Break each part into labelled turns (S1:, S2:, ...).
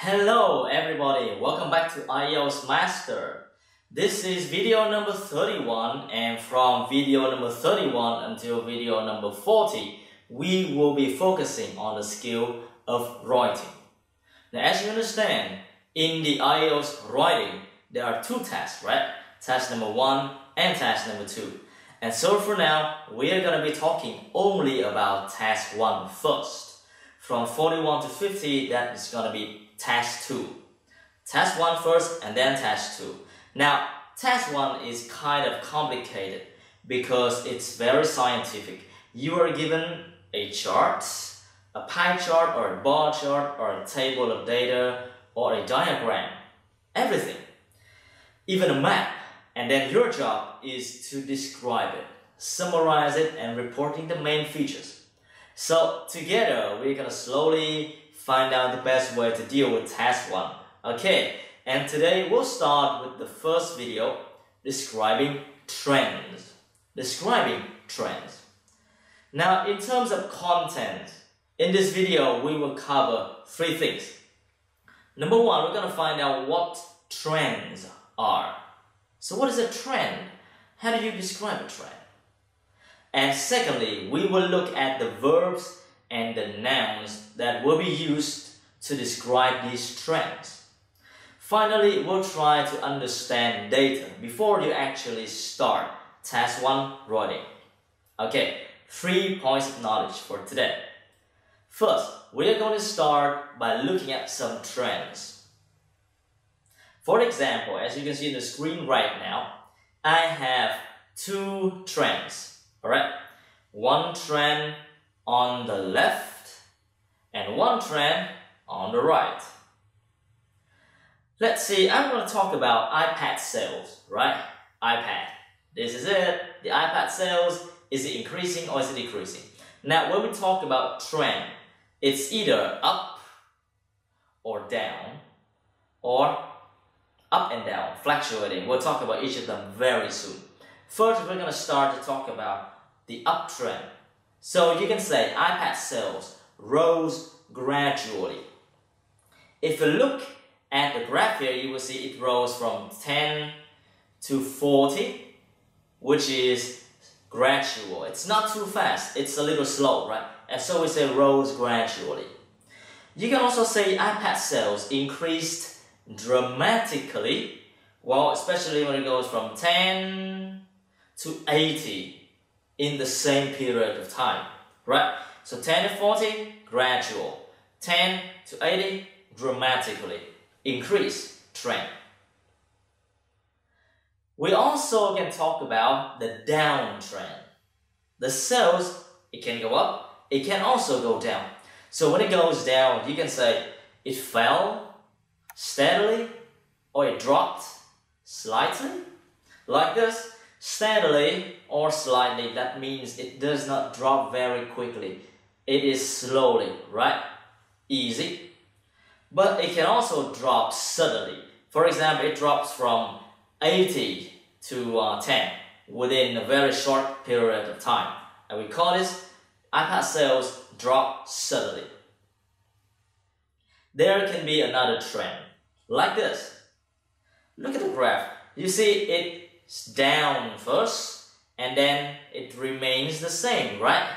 S1: Hello everybody, welcome back to IELTS Master. This is video number 31, and from video number 31 until video number 40, we will be focusing on the skill of writing. Now, as you understand, in the IELTS writing, there are two tests, right? Test number 1 and test number 2. And so for now, we are going to be talking only about test 1 first. From 41 to 50, that is going to be test 2. Test 1 first and then test 2. Now, test 1 is kind of complicated because it's very scientific. You are given a chart, a pie chart or a bar chart or a table of data or a diagram, everything, even a map. And then your job is to describe it, summarize it, and reporting the main features. So together, we're going to slowly find out the best way to deal with test 1. Okay, and today we'll start with the first video, describing trends. Describing trends. Now, in terms of content, in this video, we will cover 3 things. Number 1, we're going to find out what trends are. So what is a trend? How do you describe a trend? And secondly, we will look at the verbs and the nouns that will be used to describe these trends. Finally, we'll try to understand data before you actually start test 1 writing. Okay, 3 points of knowledge for today. First, we are going to start by looking at some trends. For example, as you can see on the screen right now, I have 2 trends, alright? One trend on the left and one trend on the right. Let's see, I'm going to talk about iPad sales, right? iPad. This is it. The iPad sales, is it increasing or is it decreasing? Now, when we talk about trend, it's either up or down or up and down, fluctuating. We'll talk about each of them very soon. First, we're going to start to talk about the uptrend. So you can say iPad sales rose gradually. If you look at the graph here, you will see it rose from 10 to 40, which is gradual. It's not too fast, it's a little slow, right? And so we say rose gradually. You can also say iPad sales increased dramatically, well, especially when it goes from 10 to 80 in the same period of time, right? So 10 to 40, gradual. 10 to 80, dramatically. Increase, trend. We also can talk about the downtrend. The sales, it can go up, it can also go down. So when it goes down, you can say it fell steadily, or it dropped slightly, like this. Steadily or slightly, that means it does not drop very quickly. It is slowly, right? Easy. But it can also drop suddenly. For example, it drops from 80 to 10 within a very short period of time. And we call this iPad sales drop suddenly. There can be another trend, like this. Look at the graph. You see it's down first, and then it remains the same, right?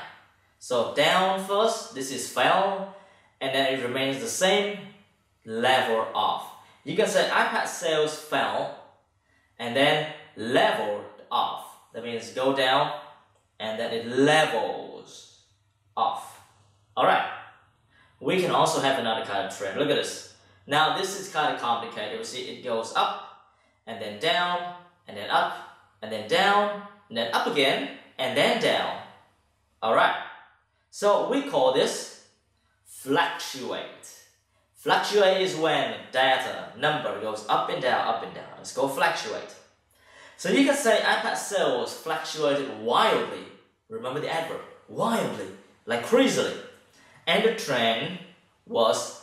S1: So down first, this is fell, and then it remains the same, level off. You can say iPad sales fell, and then leveled off. That means go down, and then it levels off. Alright. We can also have another kind of trend. Look at this. Now this is kind of complicated. You see it goes up, and then down, and then up, and then down, and then up again, and then down. Alright. So we call this fluctuate. Fluctuate is when data, number goes up and down, up and down. Let's go fluctuate. So you can say iPad sales fluctuated wildly. Remember the adverb, wildly, like crazily. And the trend was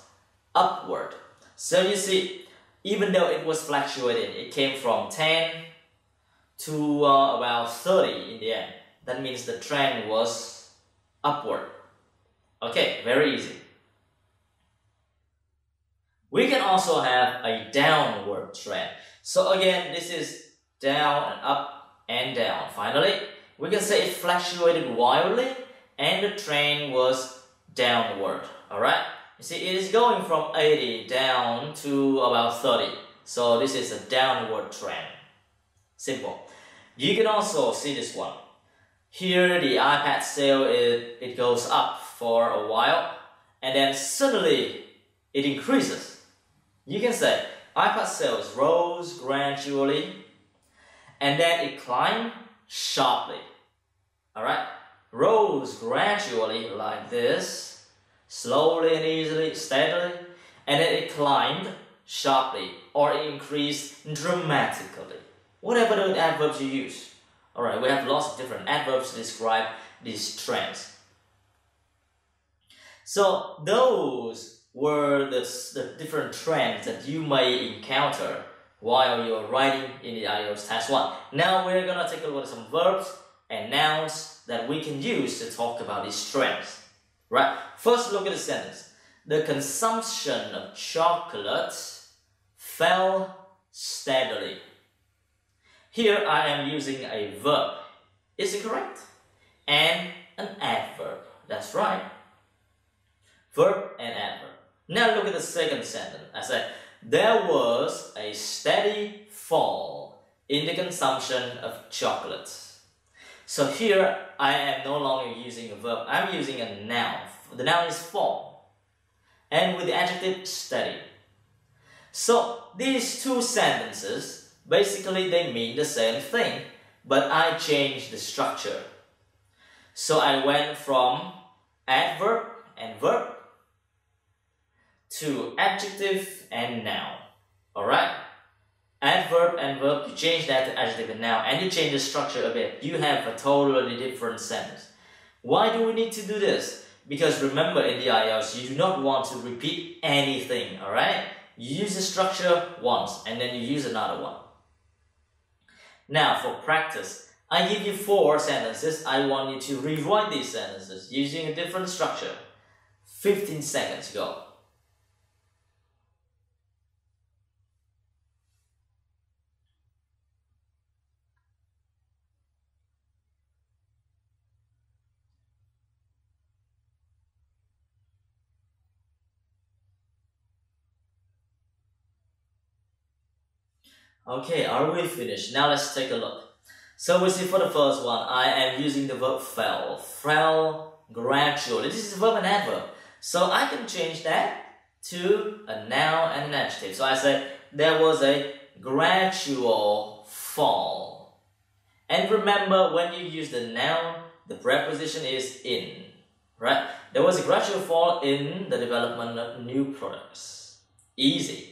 S1: upward. So you see, even though it was fluctuating, it came from 10 to about 30 in the end. That means the trend was upward. Okay, very easy. We can also have a downward trend. So again, this is down and up and down. Finally, we can say it fluctuated wildly and the trend was downward. Alright? You see, it is going from 80 down to about 30. So this is a downward trend. Simple. You can also see this one. Here the iPad sale, it goes up for a while and then suddenly it increases. You can say iPad sales rose gradually and then it climbed sharply. Alright? Rose gradually like this, slowly and easily, steadily, and then it climbed sharply or it increased dramatically. Whatever the adverbs you use. Alright, we have lots of different adverbs to describe these trends. So those were the different trends that you may encounter while you're writing in the IELTS Task 1. Now we're going to take a look at some verbs and nouns that we can use to talk about these trends. Right? First, look at the sentence. The consumption of chocolate fell steadily. Here I am using a verb. Is it correct? And an adverb. That's right. Verb and adverb. Now look at the second sentence. I said, there was a steady fall in the consumption of chocolate. So here I am no longer using a verb. I'm using a noun. The noun is fall. And with the adjective steady. So these two sentences, basically, they mean the same thing, but I changed the structure. So I went from adverb and verb to adjective and noun. Alright? Adverb and verb, you change that to adjective and noun, and you change the structure a bit. You have a totally different sentence. Why do we need to do this? Because remember, in the IELTS, you do not want to repeat anything. Alright? You use the structure once, and then you use another one. Now, for practice, I give you 4 sentences. I want you to rewrite these sentences using a different structure. 15 seconds, go. Okay, are we finished? Now let's take a look. So we see for the first one, I am using the verb fell. Fell gradually. This is a verb and adverb. So I can change that to a noun and an adjective. So I say, there was a gradual fall. And remember, when you use the noun, the preposition is in. Right? There was a gradual fall in the development of new products. Easy.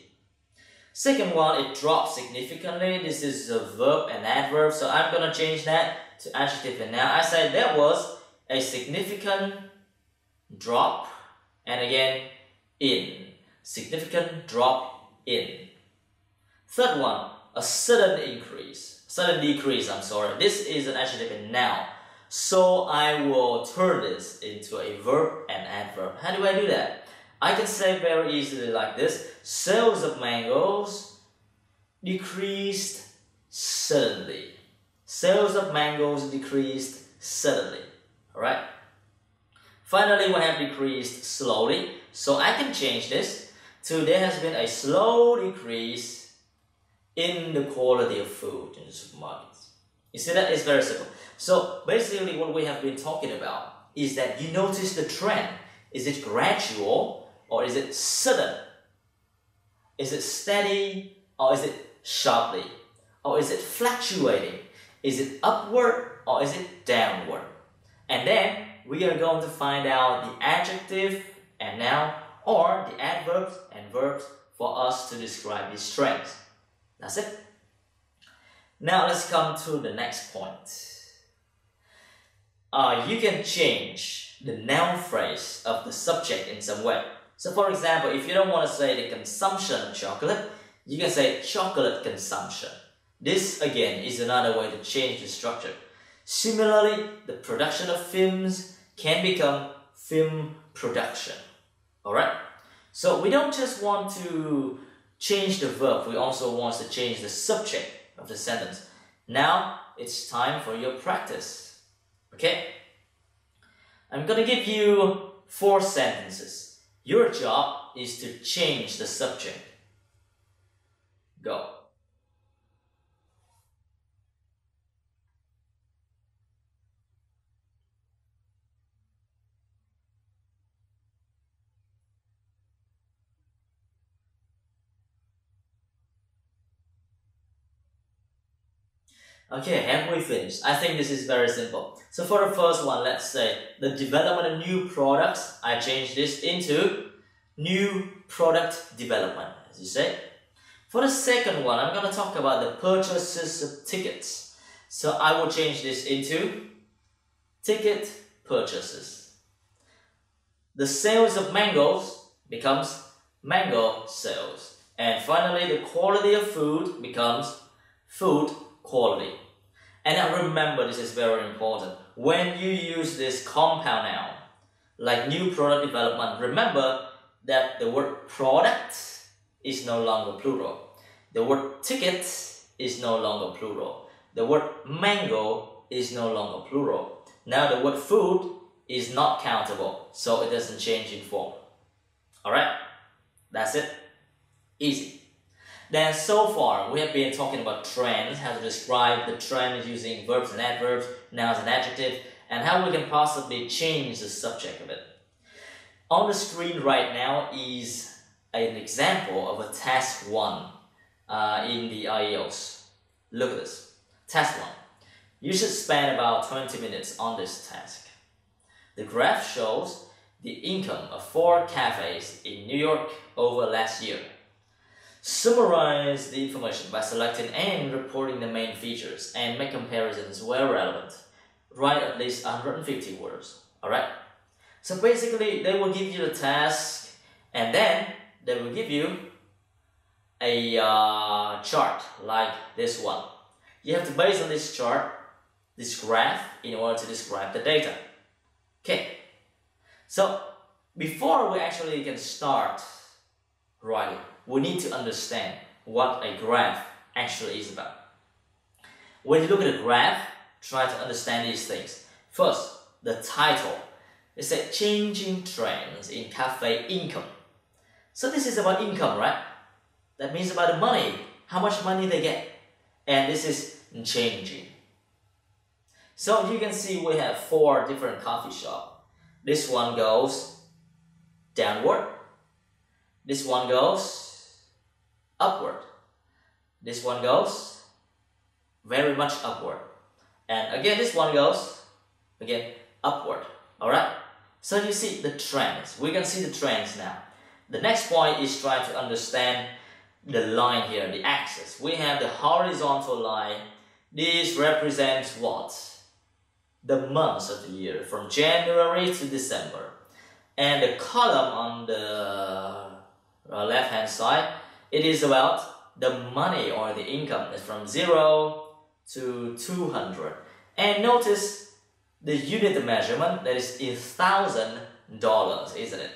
S1: Second one, it dropped significantly. This is a verb and adverb, so I'm going to change that to adjective and noun. I said there was a significant drop, and again, in. Significant drop in. Third one, a sudden increase. Sudden decrease, I'm sorry. This is an adjective and noun. So I will turn this into a verb and adverb. How do I do that? I can say very easily like this. Sales of mangoes decreased suddenly. Sales of mangoes decreased suddenly. Alright? Finally, we have decreased slowly. So I can change this to there has been a slow decrease in the quality of food in the supermarkets. You see that? It's very simple. So basically what we have been talking about is that you notice the trend. Is it gradual? Or is it sudden? Is it steady? Or is it sharply? Or is it fluctuating? Is it upward? Or is it downward? And then we are going to find out the adjective and noun or the adverbs and verbs for us to describe these trends. That's it. Now let's come to the next point. You can change the noun phrase of the subject in some way. So for example, if you don't want to say the consumption of chocolate, you can say chocolate consumption. This again is another way to change the structure. Similarly, the production of films can become film production. Alright? So we don't just want to change the verb, we also want to change the subject of the sentence. Now it's time for your practice. Okay? I'm gonna give you 4 sentences. Your job is to change the subject. Go. Okay, have we finished? I think this is very simple. So for the first one, let's say the development of new products, I change this into new product development, as you say. For the second one, I'm going to talk about the purchases of tickets. So I will change this into ticket purchases. The sales of mangoes becomes mango sales. And finally, the quality of food becomes food quality. And now remember, this is very important. When you use this compound noun, like new product development, remember that the word product is no longer plural. The word ticket is no longer plural. The word mango is no longer plural. Now the word food is not countable, so it doesn't change in form. Alright? That's it. Easy. Then so far, we have been talking about trends, how to describe the trend using verbs and adverbs, nouns and adjectives, and how we can possibly change the subject of it. On the screen right now is an example of a task 1 in the IELTS. Look at this. Task 1. You should spend about 20 minutes on this task. The graph shows the income of 4 cafes in New York over last year. Summarize the information by selecting and reporting the main features and make comparisons where relevant. Write at least 150 words. Alright? So basically, they will give you the task and then they will give you a chart like this one. You have to base on this chart, this graph, in order to describe the data. Okay. So before we actually can start writing, we need to understand what a graph actually is about. When you look at a graph, try to understand these things. First, the title. It said changing trends in cafe income. So this is about income, right? That means about the money, how much money they get. And this is changing. So you can see we have 4 different coffee shops. This one goes downward. This one goes upward. This one goes very much upward. And again, this one goes, again, upward. Alright? So you see the trends. We can see the trends now. The next point is trying to understand the line here, the axis. We have the horizontal line. This represents what? The months of the year, from January to December. And the column on the left hand side, it is about the money or the income. It's from 0 to 200. And notice the unit of measurement, that is in $1,000, isn't it?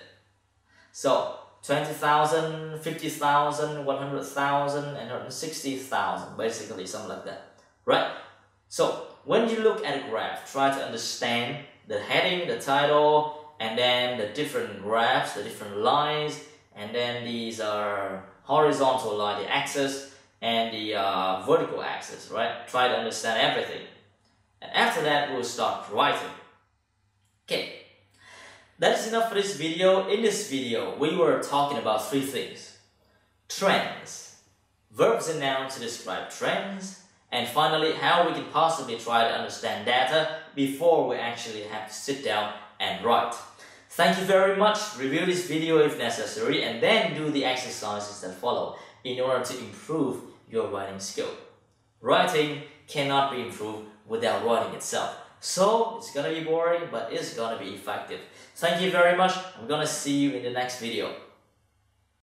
S1: So 20,000, 50,000, 100,000, and 160,000, basically something like that, right? So when you look at a graph, try to understand the heading, the title, and then the different graphs, the different lines, and then these are horizontal line, the axis, and the vertical axis, right? Try to understand everything. And after that, we'll start writing. Okay, that is enough for this video. In this video, we were talking about 3 things. Trends, verbs and nouns to describe trends, and finally, how we can possibly try to understand data before we actually have to sit down and write. Thank you very much. Review this video if necessary and then do the exercises that follow in order to improve your writing skill. Writing cannot be improved without writing itself. So it's gonna be boring, but it's gonna be effective. Thank you very much. I'm gonna see you in the next video.